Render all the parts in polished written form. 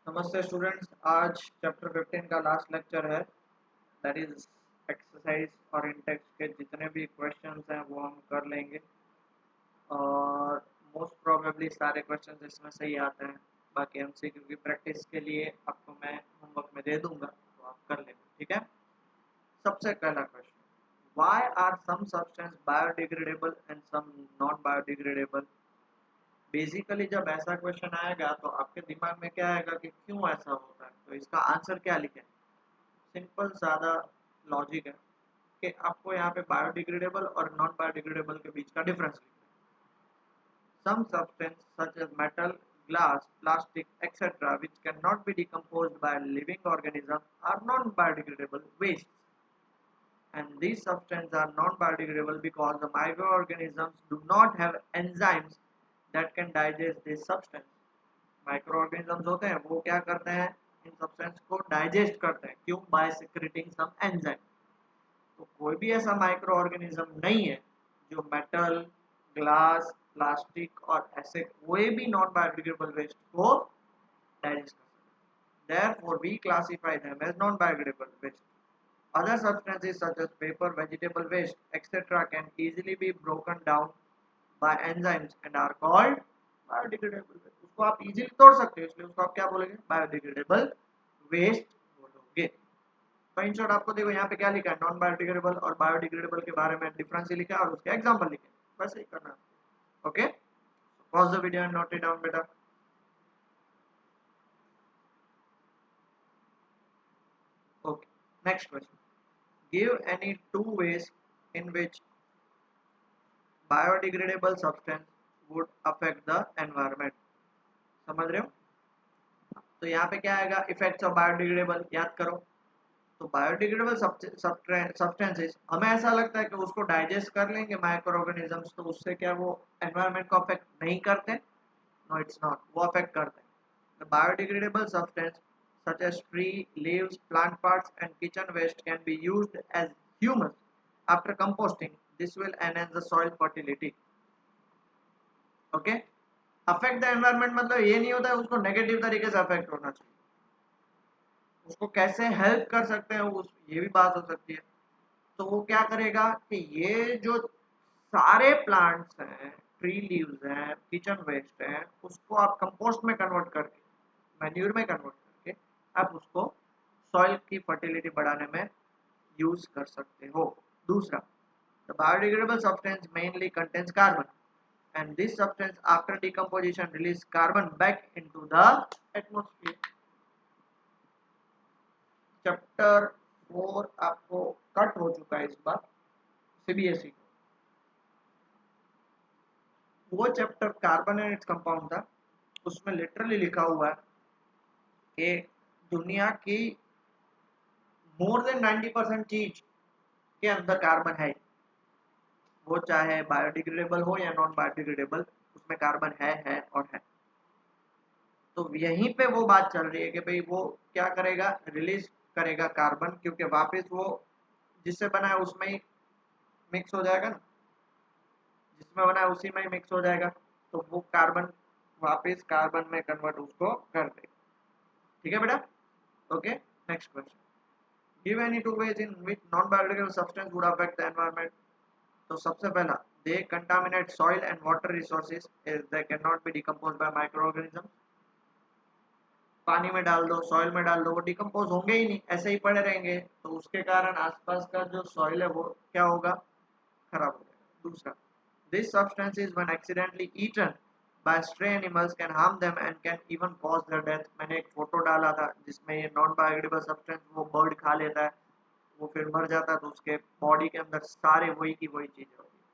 नमस्ते स्टूडेंट्स। आज चैप्टर 15 का लास्ट लेक्चर है। दैट इज एक्सरसाइज और इंटेक्स के जितने भी क्वेश्चंस हैं वो हम कर लेंगे और मोस्ट प्रोबेबली सारे क्वेश्चंस इसमें सही आते हैं। बाकी एमसीक्यू की प्रैक्टिस के लिए आपको मैं होमवर्क में दे दूंगा तो आप कर लेंगे, ठीक है। सबसे पहला question, why are some substance biodegradable and some non biodegradable. Basically जब ऐसा क्वेश्चन आएगा तो आपके दिमाग में क्या आएगा कि क्यों ऐसा होता है, तो इसका आंसर क्या लिखें। सिंपल सादा लॉजिक है कि आपको यहाँ पे बायोडिग्रेडेबल और नॉन बायोडिग्रेडेबल के बीच का डिफरेंस लिखना है। Some substance such as metal, glass, plastic, etc., which cannot be decomposed by living organisms are non-biodegradable wastes. And these substances are non-biodegradable because the microorganisms do not have enzymes that can digest this substance. Microorganisms होते हैं वो क्या करते हैं, इन substance को digest करते हैं। क्यों? बाय सिक्रेटिंग सम एंजाइम। तो कोई भी ऐसा माइक्रो ऑर्गेनिज्म नहीं है जो मेटल, ग्लास, प्लास्टिक और ऐसे कोई भी नॉन बायोडिग्रेडेबल वेस्ट को डाइजेस्ट कर सकते। Therefore we classify them as non biodegradable waste. Other substances such as paper, vegetable waste, etc. can easily be broken down by enzymes and are called biodegradable waste. उसको आप easily तोड़ सकते हो, इसलिए उसको आप क्या बोलेंगे? बायोडिग्रेडेबल वेस्ट बोलोगे। तो इन शॉर्ट आपको देखो यहाँ पे क्या लिखा है, नॉन बायोडिग्रेडेबल और बायोडिग्रेडेबल के बारे में डिफरेंस ही लिखा है और उसके एग्जांपल लिखे, बस यही करना है। Okay, pause the video and note it down बेटा। Okay, next question, give any two ways in which biodegradable substance would affect the environment. समझ रहे हो? तो यहाँ पे क्या आएगा, इफेक्ट्स ऑफ बायोडिग्रेडेबल, याद करो। तो बायोडिग्रेडेबल सब्सटेंसेस हमें ऐसा लगता है कि उसको डाइजेस्ट कर लेंगे माइक्रो ऑर्गेनिजम्स, तो उससे क्या वो एनवायरनमेंट को अफेक्ट नहीं करते? नो, इट्स नॉट, वो अफेक्ट करते हैं। The biodegradable substance such as tree leaves, plant parts and kitchen waste can be used as humus after composting. This will enhance the soil fertility. Okay, affect the environment मतलब ये नहीं होता है उसको negative तरीके से अफेक्ट होना चाहिए, उसको कैसे हेल्प कर सकते हैं उस ये भी बात हो सकती है। तो वो क्या करेगा कि ये जो सारे प्लांट्स हैं, ट्री लीव्स हैं, किचन वेस्ट हैं, उसको आप कंपोस्ट में कन्वर्ट करके, मैन्यूर में कन्वर्ट करके आप उसको सॉइल की फर्टिलिटी बढ़ाने में यूज कर सकते हो। दूसरा, the biodegradable substance mainly contains carbon and this substance after decomposition release carbon back into the atmosphere. Chapter 4 आपको कट हो चुका है इस बार सीबीएसई को। वो chapter carbon and its compound था, उसमें लिटरली लिखा हुआ है कि दुनिया की मोर देन 90% चीज के अंदर कार्बन है। वो चाहे बायोडिग्रेडेबल हो या नॉन बायोडिग्रेडेबल, उसमें कार्बन है और है। तो यहीं पे वो बात चल रही है कि भाई वो क्या करेगा, रिलीज करेगा कार्बन, क्योंकि वापस वो जिससे बना है उसमें ही मिक्स हो जाएगा ना, जिसमें बना है उसी में ही मिक्स हो जाएगा, तो वो कार्बन वापस कार्बन में कन्वर्ट उसको कर देगा। ठीक है बेटा? Okay, next question, give any two ways in which non biodegradable substance would affect the environment. तो सबसे पहला, they contaminate soil and water resources as they can not be decompose by micro organism. पानी में डाल दो, soil में डाल दो, वो डिकम्पोज होंगे ही नहीं, ऐसे ही पड़े रहेंगे, तो उसके कारण आसपास का जो सॉइल है वो क्या होगा, खराब हो जाएगा। दूसरा, this substances when accidentally eaten by stray animals can harm them and can even cause their death. मैंने एक फोटो डाला था जिसमें ये नॉन बायोडिग्रेडेबल सब्सटेंस वो बर्ड खा लेता है, वो फिर मर जाता है, तो उसके बॉडी के अंदर सारे वही की वही चीजें होती है।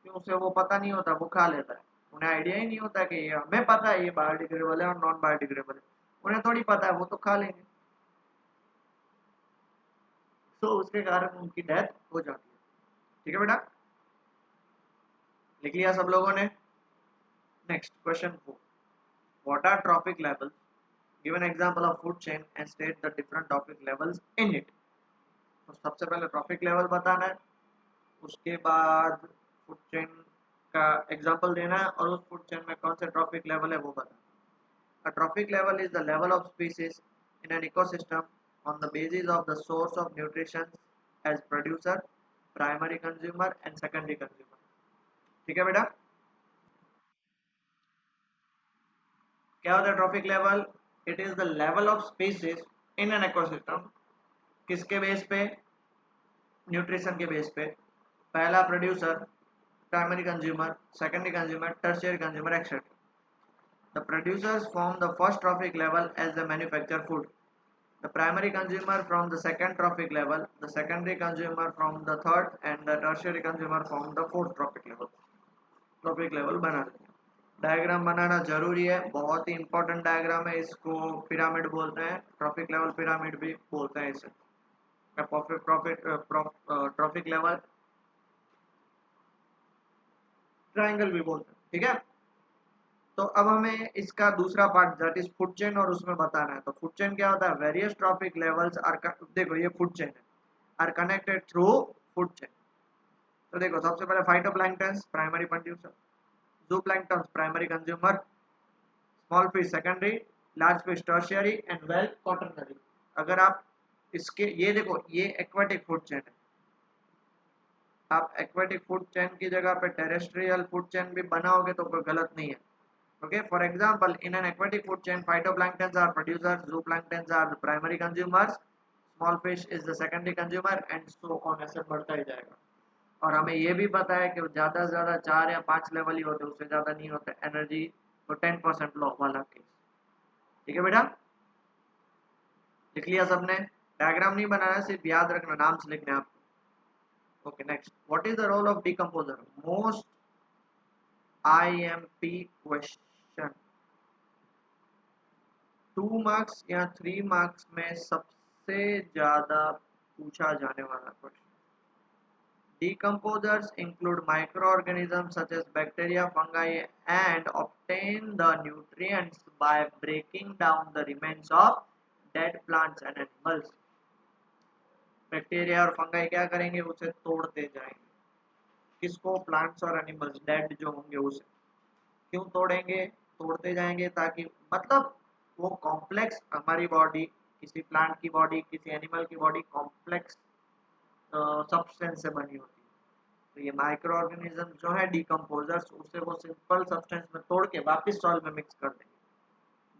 क्यों? उसे वो पता नहीं होता, वो खा लेता है, उन्हें आइडिया ही नहीं होता कि ये, हमें पता है ये बायोडिग्रेडेबल है और नॉन बायोडिग्रेडेबल है, उन्हें थोड़ी पता है, वो तो खा लेंगे, तो उसके कारण उनकी डेथ हो जाती है। ठीक है बेटा, लिख लिया सब लोगों ने? Next question 4, what are trophic levels, give an example of food chain and state the different trophic levels in it. तो सबसे पहले ट्रॉफिक लेवल बताना है, उसके बाद फूड चेन का एग्जांपल देना है और उस फूड चेन में कौन से ट्रॉफिक लेवल है वो बताना A trophic level is the level of species in an ecosystem on the basis of the source of nutrition as producer, primary consumer and secondary consumer. ठीक है बेटा? क्या होता है trophic level? It is the level of species in an ecosystem. किसके base पे? Nutrition के base पे. पहला producer, primary consumer, secondary consumer, tertiary consumer etcetera. The producers form the first trophic level as they manufacture food. The primary consumer from the second trophic level, the secondary consumer from the third, and the tertiary consumer from the fourth trophic level. Trophic level बना देते हैं. Diagram बनाना जरूरी है, बहुत ही important diagram है. इसको pyramid बोलते हैं, ट्रॉफिक लेवल पिरामिड भी बोलते हैं इसे. ट्रॉफिक लेवल ट्रायंगल भी बोलते हैं. ठीक है. तो अब हमें इसका दूसरा part that is food chain और उसमें बताना है. तो फूड चेन क्या होता है? वेरियस ट्रॉफिक लेवल्स आर, देखो ये फूड चेन है, are connected through food chain. तो देखो सबसे पहले phytoplanktons primary producer, zooplanktons primary consumer, small fish secondary, large fish tertiary and well quaternary. अगर आप इसके ये देखो ये एक्वाटिक फूड चेन है. आप एक्वाटिक फूड चेन की जगह पे टेरेस्ट्रियल फूड चेन भी बनाओगे तो कोई गलत नहीं है. Okay, for example, in an aquatic food chain, phytoplanktons are producers, zooplanktons are the primary consumers, small fish is the secondary consumer, and so on. ऐसे बढ़ता ही जाएगा. और हमें ये भी पता है कि ज़्यादा से ज़्यादा 4 या 5 लेवल ही होते हैं, उससे ज़्यादा नहीं होते. एनर्जी तो 10% लॉ वाला केस. ठीक है बेटा, लिख लिया सबने? डायग्राम नहीं बनाना, सिर्फ याद रखना, नाम से लिखने आपको. Okay next. What is the role of decomposer? Most IMP question. 2 marks या 3 मार्क्स में सबसे ज्यादा पूछा जाने वाला question. Decomposers include microorganisms such as bacteria, fungi, and obtain the nutrients by breaking down the remains of dead plants and animals. Bacteria और fungi क्या करेंगे? उसे तोड़ते जाएंगे. किसको? प्लांट्स और एनिमल्स, डेड जो होंगे उसे. क्यों तोड़ेंगे? तोड़ते जाएंगे ताकि, मतलब वो कॉम्प्लेक्स, हमारी बॉडी, किसी प्लांट की बॉडी, किसी एनिमल की बॉडी कॉम्प्लेक्स सब्सटेंस से बनी होती है. तो ये माइक्रो ऑर्गेनिज्म जो है डिकम्पोजर्स, उसे वो सिंपल सब्सटेंस में तोड़ के वापस सॉइल में मिक्स कर देंगे.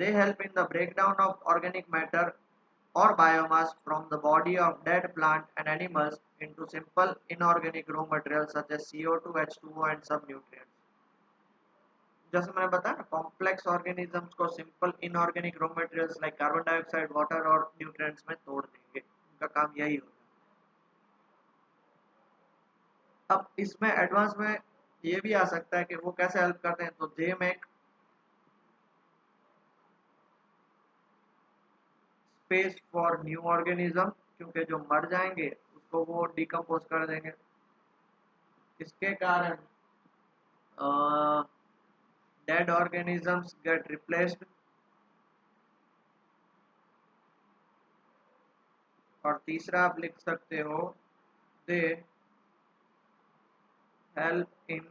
They help in the breakdown of organic matter or biomass from the body of dead plant and animals into simple inorganic raw materials such as CO2, H2O and some nutrients. जैसे मैंने बताया, complex organisms को simple inorganic raw materials like carbon dioxide, water और nutrients में तोड़ देंगे. उनका काम यही होता है. अब इसमें एडवांस में ये भी आ सकता है कि वो कैसे हेल्प करते हैं. तो they make space for new organism, क्योंकि जो मर जाएंगे उसको वो डिकम्पोज कर देंगे. इसके कारण dead organisms get replaced. और तीसरा आप लिख सकते हो, they help in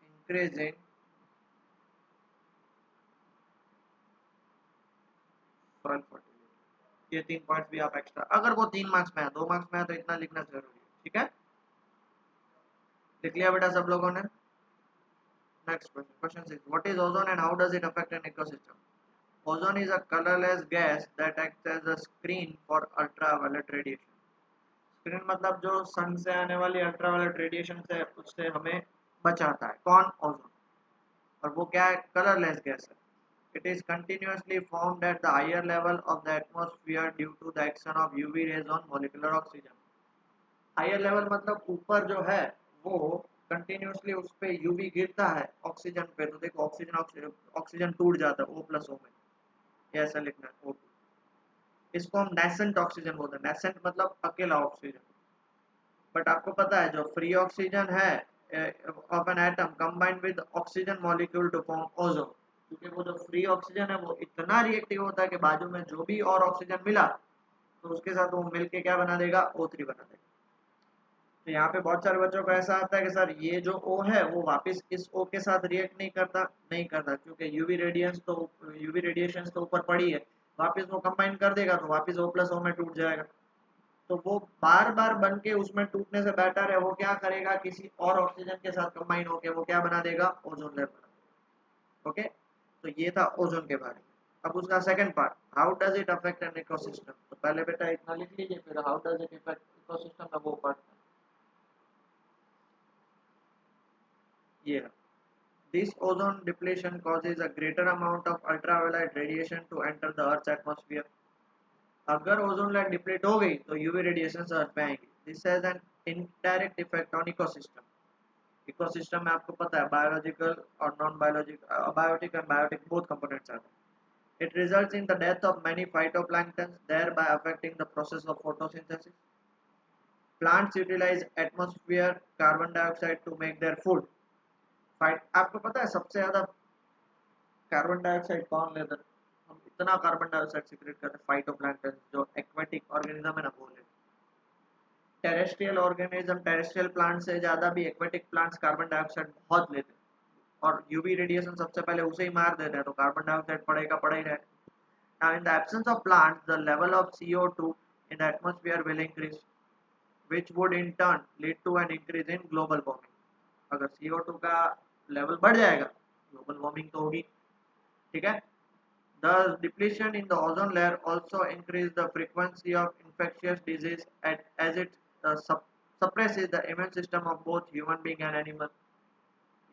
increasing soil fertility. ये 3 पॉइंट्स भी आप एक्स्ट्रा, अगर वो 3 मार्क्स में है, 2 मार्क्स में है तो इतना लिखना जरूरी है. ठीक है, लिख लिया बेटा सब लोगों ने? Next question. Question 6. What is ozone and how does it affect an ecosystem? Ozone is a colorless gas that acts as a screen for ultraviolet radiation. Screen मतलब जो सन से आने वाली अल्ट्रावायलेट रेडिएशन से, उससे हमें बचाता है. कौन? ओजोन. और वो क्या है? कलरलेस गैस है. It is continuously formed at the higher level of the atmosphere due to the action of UV rays on molecular oxygen. Higher level मतलब ऊपर जो है वो कंटिन्यूअसली उस पे यूवी गिरता है ऑक्सीजन पे. तो देखो ऑक्सीजन ऑक्सीजन टूट जाता है O+O में. ये ऐसा लिखना है O2. इसको हम नेसेंट ऑक्सीजन बोलते हैं. नेसेंट मतलब अकेला ऑक्सीजन. बट आपको पता है जो फ्री ऑक्सीजन है of an atom combined with oxygen molecule to form ozone, क्योंकि वो जो फ्री ऑक्सीजन है वो इतना रिएक्टिव होता है कि बाजू में जो भी और ऑक्सीजन मिला तो उसके साथ वो मिलके क्या बना देगा? O3 बना देगा. तो यहाँ पे बहुत सारे बच्चों को ऐसा आता है कि सर ये जो O है वो वापस इस O के साथ रिएक्ट नहीं करता क्योंकि यूवी रेडिएशन तो ऊपर पड़ी है, वापस वो कंबाइन कर देगा तो वापस O+O में टूट जाएगा। तो वो बार बार बन के उसमें टूटने से बेटर है वो क्या करेगा, किसी और ऑक्सीजन के साथ कंबाइन होके वो क्या बना देगा, ओजोन लेयर बना देगा। ओके, तो ये था ओजोन के बारे में। अब उसका second part, how does it affect an ecosystem. तो पहले बेटा इतना लिख लीजिए, फिर how does it effect ecosystem में वो पार्ट ये है। This ozone depletion causes a greater amount of ultraviolet radiation to enter the Earth's atmosphere. अगर ओजोन लेयर डिप्लीट हो गई तो यूवी रेडिएशन अर्थ पे आएंगी। This has an indirect effect on ecosystem. Ecosystem में आपको पता है बायोलॉजिकल और non biological, biotic and biotic both components आते हैं। It results in the death of many phytoplankton thereby affecting the process of photosynthesis. Plants utilize atmosphere carbon dioxide to make their food. Fight आपको पता है सबसे ज्यादा carbon dioxide कौन लेता है? हम इतना कार्बन डाइऑक्साइड सीक्रेट करते हैं फाइटोप्लैंक्टन जो एक्वेटिक ऑर्गेनिज्म है ना वो लेते हैं। टेरेस्ट्रियल ऑर्गेनिज्म, टेरेस्ट्रियल प्लांट से ज्यादा भी एक्वेटिक प्लांट्स कार्बन डाइऑक्साइड बहुत लेते हैं और यूवी रेडिएशन सबसे पहले उसे ही मार देते हैं, तो कार्बन डाइऑक्साइड पड़ा ही रहेगा। Now in the absence of plants the level of CO2 in the atmosphere will increase, which would in turn lead to an increase in global warming. अगर CO2 का लेवल बढ़ जाएगा ग्लोबल वार्मिंग तो होगी। ठीक है। The depletion in the ozone layer also increase the frequency of infectious disease as it suppresses the immune system of both human being and animal.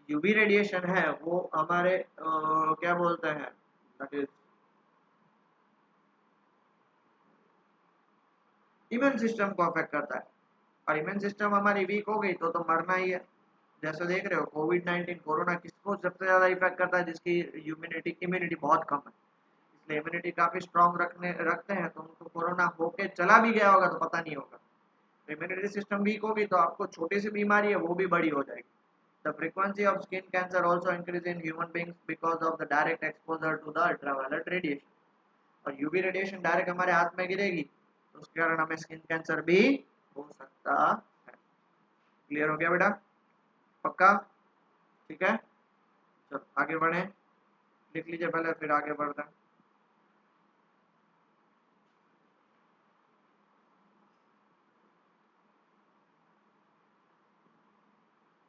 UV radiation है वो हमारे क्या बोलते हैं, दैट इज इम्यून सिस्टम को affect करता है और इम्यून सिस्टम हमारी वीक हो गई तो मरना ही है। जैसे देख रहे हो कोविड-19 कोरोना किसको सबसे ज्यादा इफेक्ट करता है, जिसकी इम्यूनिटी बहुत कम है, इसलिए इम्यूनिटी काफी स्ट्रांग रखते हैं तो उनको कोरोना होके चला भी गया होगा तो पता नहीं होगा। इम्यूनिटी सिस्टम वीक होगी तो आपको छोटी सी बीमारी है वो भी बड़ी हो जाएगी। The frequency of skin cancer also increase in human beings because of the direct exposure to the ultraviolet radiation. और यूवी रेडिएशन डायरेक्ट हमारे हाथ में गिरेगी तो उसके कारण हमें स्किन कैंसर भी हो सकता है। क्लियर हो गया बेटा? पक्का? ठीक है, चलो आगे बढ़े, लिख लीजिए पहले फिर आगे बढ़ते हैं।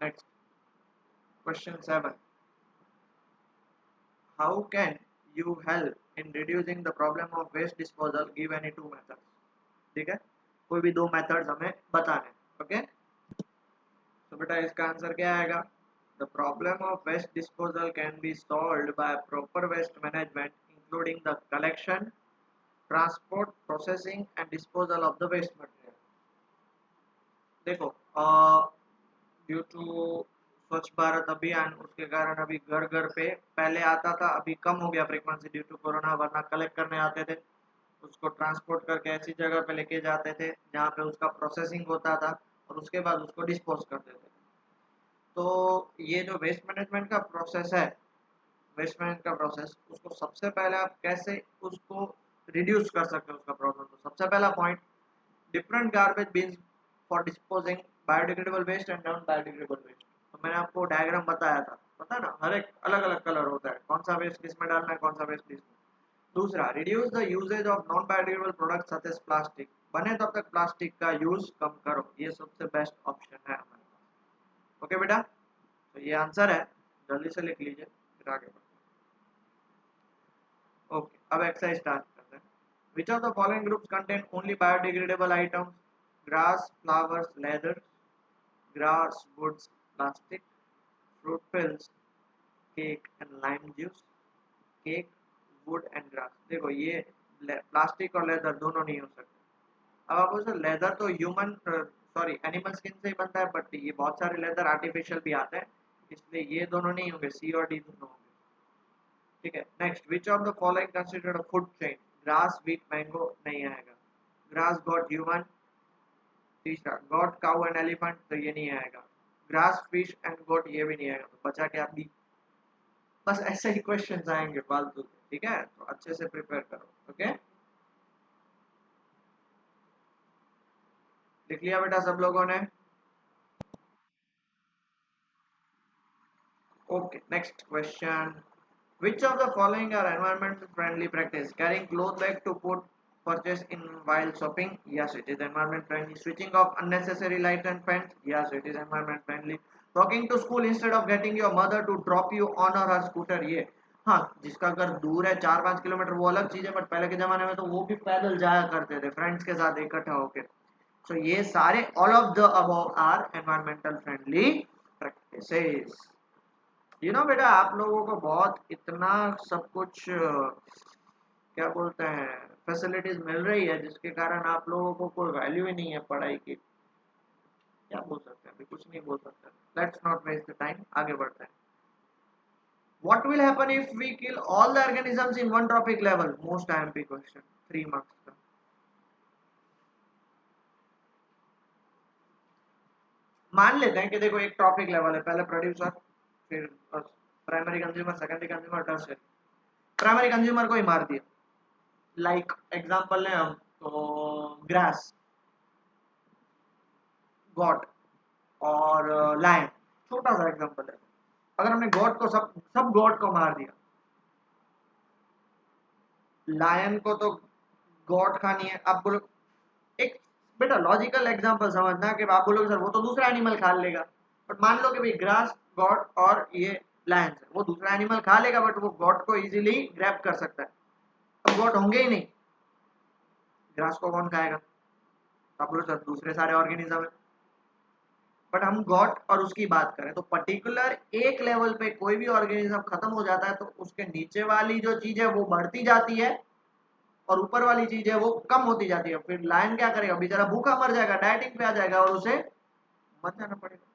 Next question 7, how can you help in reducing the problem of waste disposal, give any two methods. ठीक है, कोई भी दो मेथड्स हमें बताने। ओके, तो बेटा इसका आंसर क्या आएगा? The problem of waste disposal can be solved by proper waste management including the collection, transport, processing and disposal of the waste material. देखो ड्यू टू स्वच्छ भारत अभियान उसके कारण अभी घर घर पे पहले आता था, अभी कम हो गया फ्रीक्वेंसी ड्यू टू कोरोना, वरना कलेक्ट करने आते थे, उसको ट्रांसपोर्ट करके ऐसी जगह पे लेके जाते थे जहाँ पे उसका प्रोसेसिंग होता था और उसके बाद उसको डिस्पोज कर देते थे। तो ये जो वेस्ट मैनेजमेंट का प्रोसेस है, वेस्ट मैनेजमेंट का प्रोसेस, उसको सबसे पहले आप कैसे उसको रिड्यूस कर सकते हो उसका प्रॉब्लम। तो सबसे पहला point, different garbage bins for disposing biodegradable waste and non biodegradable waste. तो मैंने आपको डायग्राम बताया था, पता है ना, हर एक अलग अलग कलर होता है, कौन सा वेस्ट किस में डालना है, कौन सा वेस्ट किस में। दूसरा, reduce the usage of non biodegradable products such as plastic, बने तब तक प्लास्टिक का यूज कम करो, ये सबसे बेस्ट ऑप्शन है हमारे पास। ओके बेटा, तो ये आंसर है, जल्दी से लिख लीजिए फिर आगे बढ़ते हैं। ओके, अब एक्सरसाइज स्टार्ट करते हैं। Which of the following groups contain only biodegradable items, grass, flowers, leather, grass, woods, plastic, fruit peels, cake and lime juice, cake, wood and grass। देखो ये प्लास्टिक और लेदर दोनों नहीं हो सकते। अब आप बोलो लेदर तो ह्यूमन सॉरी एनिमल स्किन से ही बनता है, बट ये बहुत सारे लेदर आर्टिफिशियल भी आते हैं, इसलिए ये दोनों नहीं होंगे, सी और डी दोनों होंगे। ठीक है, next, which of the following considered a food chain, grass, wheat, mango नहीं आएगा, ग्रास गॉट ह्यूमन। तीसरा, गॉट, काउ एंड एलिफेंट तो ये नहीं आएगा, ग्रास, फिश एंड गोट ये भी नहीं आएगा, तो बचा क्या बी। बस ऐसे ही क्वेश्चंस आएंगे फालतू। ठीक है, तो अच्छे से प्रिपेयर करो। ओके, लिख लिया बेटा सब लोगों ने? Okay, next question. Which of the following are environment friendly practice? Carrying cloth bag to put purchase in while shopping? Yes, it is environment friendly. Switching off unnecessary lights and fans? Yes, it is environment friendly. Walking to school instead of getting your mother to drop you on or her scooter? ये हाँ, जिसका घर दूर है 4-5 kilometre वो अलग चीज है, बट पहले के जमाने में तो वो भी पैदल जाया करते थे फ्रेंड्स के साथ इकट्ठा होके. सो ये सारे all of the above are environmental friendly practices. बेटा आप लोगों को बहुत इतना सब कुछ क्या बोलते हैं फैसिलिटीज मिल रही है जिसके कारण आप लोगों को कोई वैल्यू ही नहीं है पढ़ाई की. क्या बोल सकते हैं, अभी कुछ नहीं बोल सकते. Let's not waste the time, आगे बढ़ते हैं. What will happen if we kill all the organisms in one tropic level? Most IMP question, 3 marks का. मान लेते हैं कि देखो एक ट्रॉपिक लेवल है, पहले प्रोड्यूसर, फिर primary consumer, secondary consumer, tertiary. Primary consumer को ही मार दिया. लाइक एग्जांपल लें हम तो ग्रास, गॉट और लायन, छोटा सा एग्जांपल है. अगर हमने गॉट को सब सब गॉट को मार दिया, लायन को तो गॉट खानी है. आप बोलो एक बेटा लॉजिकल एग्जांपल समझना कि आप बोलोगे सर वो तो दूसरा एनिमल खा लेगा, बट मान लो कि भाई ग्रास, गॉट और ये लायन है, वो दूसरा एनिमल खा लेगा बट वो गॉट को इजीली ग्रैब कर सकता है. अब गॉट होंगे ही नहीं, ग्रास को कौन खाएगा? आप बोलो सर दूसरे सारे ऑर्गेनिज्म है. बट हम गॉट और उसकी बात करें तो पर्टिकुलर एक लेवल पे कोई भी ऑर्गेनिज्म खत्म हो जाता है तो उसके नीचे वाली जो चीज है वो बढ़ती जाती है और ऊपर वाली चीज है वो कम होती जाती है. फिर लायन क्या करेगा? बेचारा भूखा मर जाएगा, डाइटिंग पे आ जाएगा और उसे मर जाना पड़ेगा.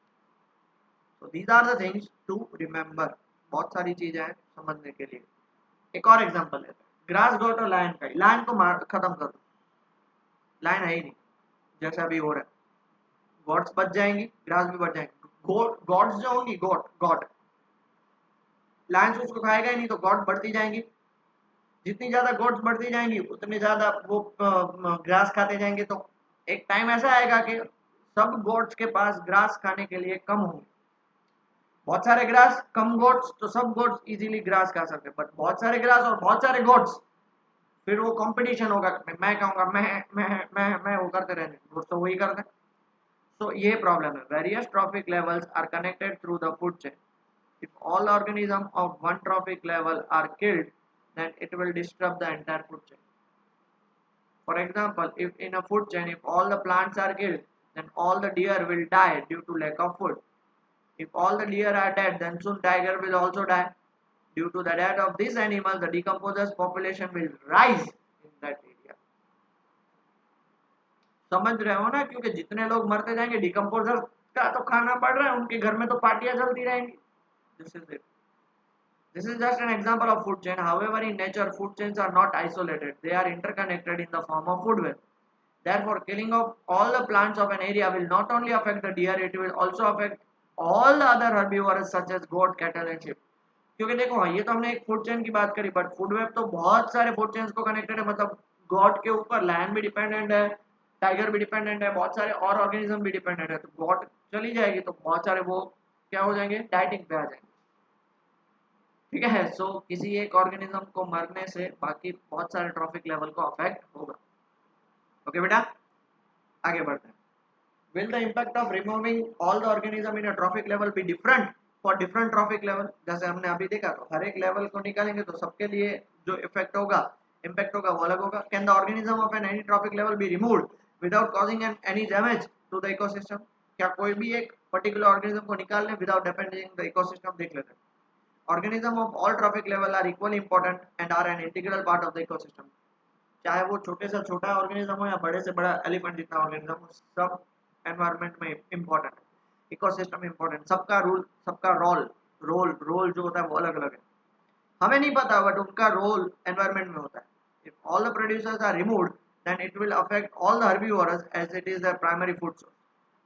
तो these are the things to remember. बहुत सारी चीजें हैं समझने के लिए. एक और एग्जांपल लेते हैं, ग्रास, गॉट और लायन का. लायन को मार खत्म कर दो, लायन है ही नहीं जैसा अभी हो रहा है. गॉड्स बच जाएंगी, ग्रास भी बच जाएंगे. गॉड्स जो होंगी, गॉड गॉड, लायंस उसको खाएगा ही नहीं तो गॉड बढ़ती जाएंगी. जितनी ज्यादा गॉड्स बढ़ती जाएंगी उतने ज्यादा वो ग्रास खाते जाएंगे. तो एक टाइम ऐसा आएगा कि सब गॉड्स के पास ग्रास खाने के लिए कम होंगे. बहुत सारे ग्रास, कम गॉड्स, तो सब गॉड्स इजीली ग्रास खा सकते हैं. बट बहुत सारे ग्रास और बहुत सारे गॉड्स, फिर वो कंपटीशन होगा. मैं कहूंगा मैं वो करते रहेंगे, दोस्तों वही करते हैं. तो ये प्रॉब्लम है. Various trophic levels are connected through the food chain. If all organisms of one trophic level are killed, then it will disrupt the entire food chain. For example, if in a food chain, if all the plants are killed, then all the deer will die due to lack of food. If all the deer are dead, then soon tiger will also die. Due to the death of these animals, the decomposers population will rise in that area. समझ रहे हो ना? क्योंकि जितने लोग मरते जाएंगे decomposer का तो खाना पड़ रहा है, उनके घर में तो पार्टियां चलती रहेंगी. This is it. This is just an example of food chain. However, in nature, food chains are not isolated. They are interconnected in the form of food web. Therefore, killing of all the plants of an area will not only affect the deer, it will also affect all the other herbivores such as goat, cattle and sheep. क्योंकि देखो हाँ, ये तो हमने एक food chain की बात करी, बट फूड वेब तो बहुत सारे फूड चेन्स को कनेक्टेड है. मतलब गॉड के ऊपर लायन भी डिपेंडेंट है, टाइगर भी डिपेंडेंट है, बहुत सारे और ऑर्गेनिज्म भी डिपेंडेंट है. तो गॉड चली जाएगी तो बहुत सारे वो क्या हो जाएंगे? डाइटिंग पे आ जाएंगे. ठीक है. सो किसी एक ऑर्गेनिज्म को मरने से बाकी बहुत सारे ट्रॉफिक लेवल को अफेक्ट होगा. ओके बेटा, आगे बढ़ते हैं. Will the impact of removing all the organism in a traffic level be different for different trophic level? जैसे हमने अभी देखा, तो हर एक लेवल को निकालेंगे तो सबके लिए जो इफेक्ट होगा, इम्पैक्ट होगा, वो अलग होगा. Can the organism of an any trophic level be removed without causing any damage to the ecosystem? क्या कोई भी एक पर्टिकुलर ऑर्गेनिज्म को निकाल लें विदाउट डिपेंडिंग द इकोसिस्टम? देख लेते हैं. Organisms of all trophic level are equally important and are an integral part of the ecosystem. चाहे वो छोटे से छोटा ऑर्गेनिज्म हो या बड़े से बड़ा एलिफेंट जितना ऑर्गेनिज्म हो, सब एनवायरनमेंट में इम्पोर्टेंट है. Ecosystem important. सबका रूल, सबका रोल रोल रोल जो होता है वो अलग अलग है. हमें नहीं पता बट उनका रोल एनवायरनमेंट में होता है. If all the producers are removed then it will affect all the herbivores as it is their primary food source.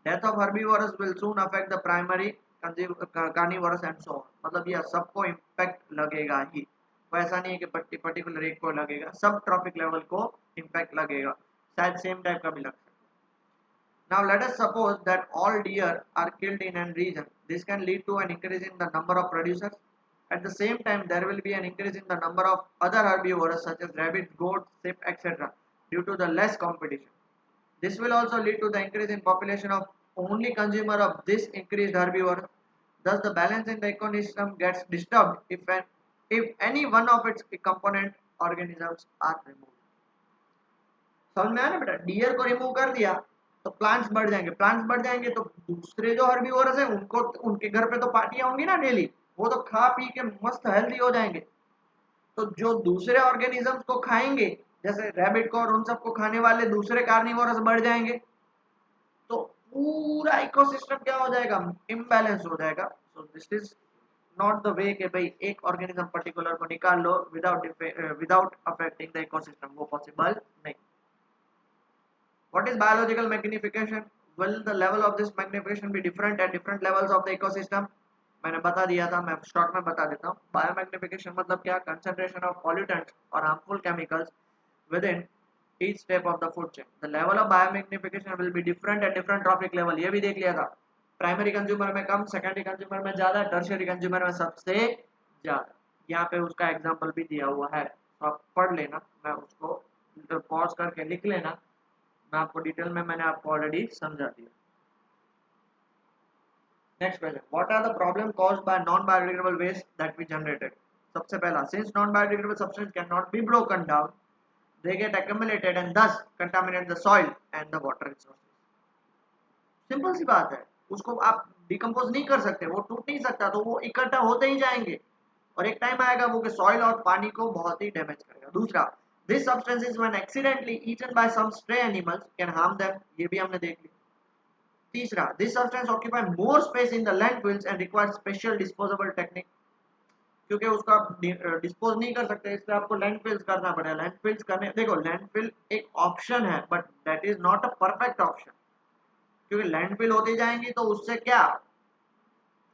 Death of herbivores will soon affect the primary carnivorous and so on. मतलब यह सबको impact लगेगा ही. वैसा नहीं है कि particular एक को लगेगा, सब ट्रॉफिक लेवल को इम्पैक्ट लगेगा. शायद सेम टाइप का भी लग सकता है. Now let us suppose that all deer are killed in a region. This can lead to an increase in the number of producers. At the same time, there will be an increase in the number of other herbivores such as rabbits, goats, sheep, etc. due to the less competition. This will also lead to the increase in population of only consumer of this increased herbivore. Thus, the balance in the ecosystem gets disturbed if any one of its component organisms are removed. समझ में आया ना बेटा, dear को remove कर दिया तो plants बढ़ जाएंगे तो दूसरे जो हर्बीवोरस है उनको उनके घर पे तो पार्टियां होंगी ना डेली, वो तो खा पी के मस्त हेल्दी हो जाएंगे। तो जो दूसरे ऑर्गेनिजम्स को खाएंगे जैसे रैबिट को और उन सबको खाने वाले दूसरे कार्निवोरस बढ़ जाएंगे, तो पूरा इकोसिस्टम क्या हो जाएगा, इम्बैलेंस हो जाएगा। So this is not the way कि भाई एक ऑर्गेनिज्म पर्टिकुलर को निकाल लो विदाउट अफेक्टिंग द इकोसिस्टम, वो पॉसिबल नहीं। What is biological magnification? Will the level of this magnification be different at different levels of the ecosystem? मैंने बता दिया था, मैं शॉर्ट में बता देता हूँ। बायोमैग्निफिकेशन मतलब क्या, कंसंट्रेशन ऑफ पॉल्यूटेंट्स और harmful chemicals within each step of the food chain. The level of biomagnification will be different at different trophic level. ये भी देख लिया था, प्राइमरी कंज्यूमर में कम, सेकेंडरी कंज्यूमर में ज्यादा, टर्शियरी कंज्यूमर में सबसे ज्यादा। यहाँ पे उसका एग्जांपल भी दिया हुआ है, तो आप पढ़ लेना, मैं उसको पॉज करके लिख लेना, मैं आपको डिटेल में मैंने आपको ऑलरेडी समझा दिया। Next question, what are the problem caused by non biodegradable waste that we generated. सबसे पहला, since non biodegradable substance can not be broken down, they get accumulated and thus contaminate the soil and the water resources. Simple सी बात है, उसको आप decompose नहीं कर सकते, वो टूट नहीं सकता, तो वो इकट्ठा होते ही जाएंगे और एक टाइम आएगा वो कि सॉइल और पानी को बहुत ही डैमेज करेगा। दूसरा, this substances when accidentally eaten by some stray animals can harm them, ये भी हमने देख लिया। तीसरा, this substance occupy more space in the landfills and requires special disposable technique, क्योंकि उसको आप डिस्पोज नहीं कर सकते, इसलिए आपको लैंडफिल्स करना पड़ेगा। लैंडफिल्स करने, देखो लैंडफिल एक ऑप्शन है but that is not a perfect option, क्योंकि लैंडफिल होती जाएंगी तो उससे क्या,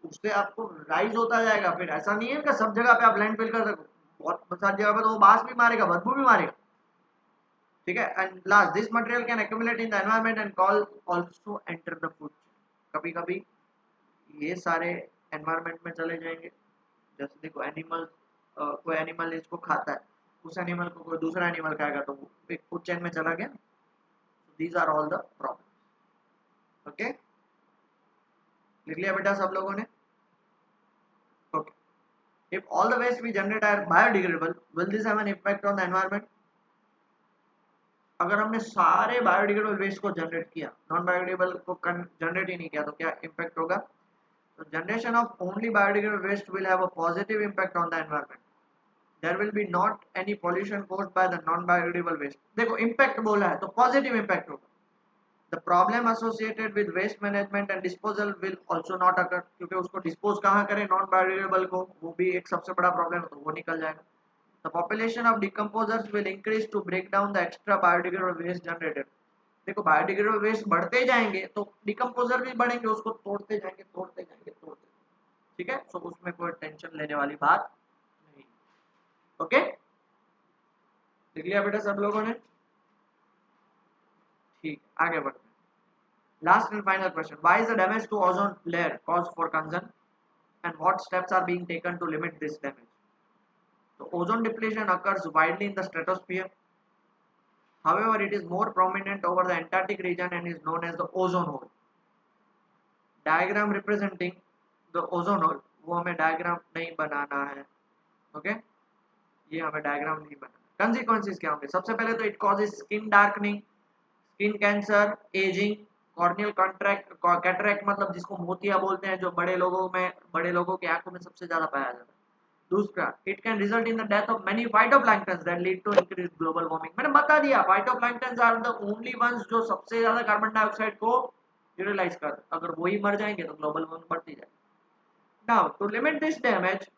उससे आपको राइज होता जाएगा। फिर ऐसा नहीं है कि सब जगह पे आप लैंडफिल कर सको, बहुत सारी जगह पे तो वो बास भी मारेगा, बदबू भी मारेगा, ठीक है। And last, this material can accumulate in the environment and call also enter the food. कभी कभी ये सारे एनवायरनमेंट में चले जाएंगे, जैसे देखो एनिमल, कोई एनिमल इसको खाता है, उस एनिमल को कोई दूसरा एनिमल खाएगा तो वो एक फूड चेन में चला गया। These are all the problems. Okay, लिख लिया बेटा सब लोगों ने? Okay, if all the waste we generate are biodegradable, will this have an effect on the environment? अगर हमने सारे बायोडिग्रेडेबल वेस्ट को जनरेट किया, नॉन बायोडिग्रेडेबल को जनरेट ही नहीं किया, तो क्या इम्पैक्ट होगा? तो generation of only biodegradable waste will have a positive impact on the environment. There will be not any pollution caused by the non-biodegradable waste. देखो impact बोला है तो positive impact होगा। The problem associated with waste management and disposal will also not occur, क्योंकि उसको dispose कहाँ करें non biodegradable को, वो भी एक सबसे बड़ा problem है, तो वो निकल जाएगा। The population of decomposers will increase to break down the extra biodegradable waste generated. देखो बायोडिग्रेडेबल वेस्ट बढ़ते जाएंगे तो डिकम्पोजर भी बढ़ेंगे, उसको तोड़ते जाएंगे तोड़ते जाएंगे तोड़ते, ठीक है। सो उसमें कोई टेंशन लेने वाली बात नहीं। ओके, लिख लिया बेटा सब लोगों ने? ठीक, आगे बढ़ते हैं। Last and final question, why is the damage to ozone layer cause for concern and what steps are being taken to limit this damage. तो ozone depletion occurs widely in the stratosphere, however it is more prominent over the Antarctic region and is known as the ozone hole. Diagram representing the ozone hole, वो हमें diagram नहीं बनाना है, okay ये हमें diagram नहीं बनाना। Consequences क्या होंगे? सबसे पहले तो it causes skin darkening, skin cancer, ageing, corneal cataract मतलब जिसको मोतिया बोलते हैं, जो बड़े लोगों में, बड़े लोगों की आंखों में सबसे ज्यादा पाया जाता है। दूसरा, it can result in the death of many phytoplanktons that lead to increase global warming. मैंने बता दिया phytoplanktons are the only ones जो सबसे ज्यादा कार्बन डाइऑक्साइड को यूटिलाइज करते हैं, अगर वही मर जाएंगे तो ग्लोबल वार्मिंग बढ़ती जाएगी। Now to limit this damage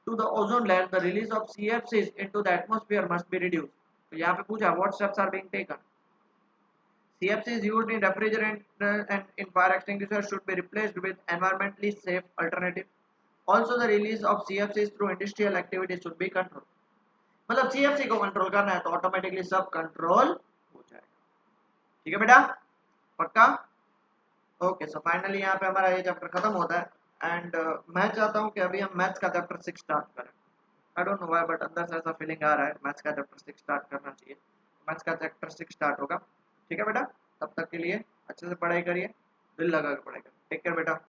to the ozone layer, the release of CFCs into the atmosphere must be reduced. तो यहाँ पे पूछा what steps are being taken. CFCs used in refrigerant and in fire extinguishers should be replaced with environmentally safe alternative. Also, the release of CFCs through industrial activities should be controlled. मतलब CFC को control करना है तो automatically सब control हो जाएगा, ठीक है बेटा? पक्का? ओके, सो फाइनली यहाँ पे हमारा ये चैप्टर खत्म होता है एंड मैं चाहता हूँ कि अभी हम मैथ्स का चैप्टर 6 स्टार्ट करें। I don't know why but अंदर से ऐसा फीलिंग आ रहा है मैथ्स का चैप्टर 6 स्टार्ट करना चाहिए। मैथ्स का चैप्टर 6 स्टार्ट होगा। ठीक है बेटा, तब तक के लिए अच्छे से पढ़ाई करिए, दिल लगा के पढ़ाई करिए। टेक केयर बेटा।